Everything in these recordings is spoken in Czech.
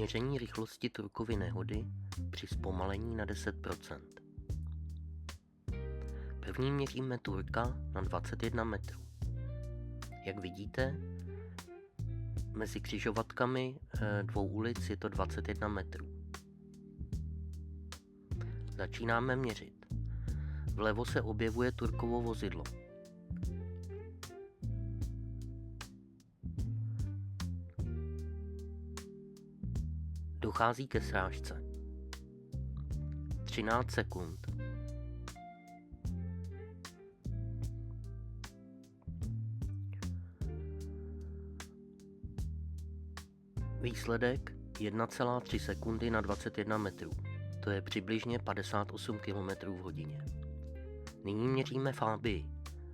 Měření rychlosti Turkovy nehody při zpomalení na 10%. První měříme Turka na 21 metrů. Jak vidíte, mezi křižovatkami dvou ulic je to 21 metrů. Začínáme měřit. Vlevo se objevuje Turkovo vozidlo. Dochází ke srážce. 13 sekund. Výsledek 1,3 sekundy na 21 metrů. To je přibližně 58 km v hodině. Nyní měříme Fabii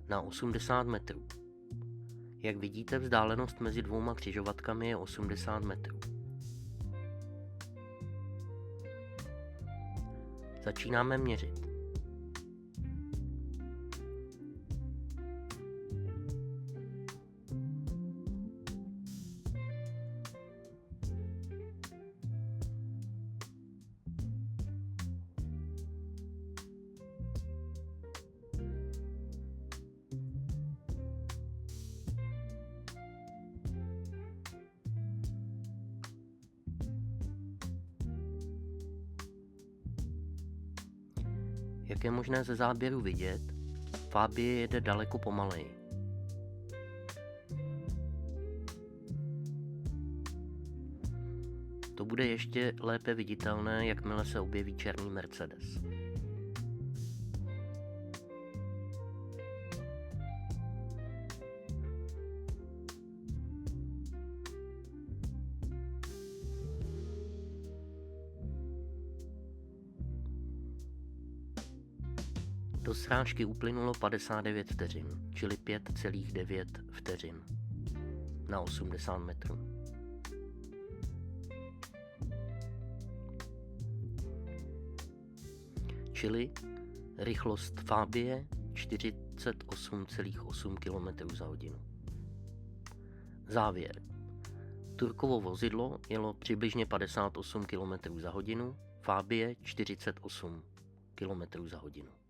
na 80 metrů. Jak vidíte, vzdálenost mezi dvouma křižovatkami je 80 metrů. Začínáme měřit. Jak je možné ze záběru vidět, Fabie jede daleko pomaleji. To bude ještě lépe viditelné, jakmile se objeví černý Mercedes. Do srážky uplynulo 59 vteřin, čili 5,9 vteřin na 80 metrů. Čili rychlost Fabie 48,8 km za hodinu. Závěr. Turkovo vozidlo jelo přibližně 58 km za hodinu, Fabie 48 km za hodinu.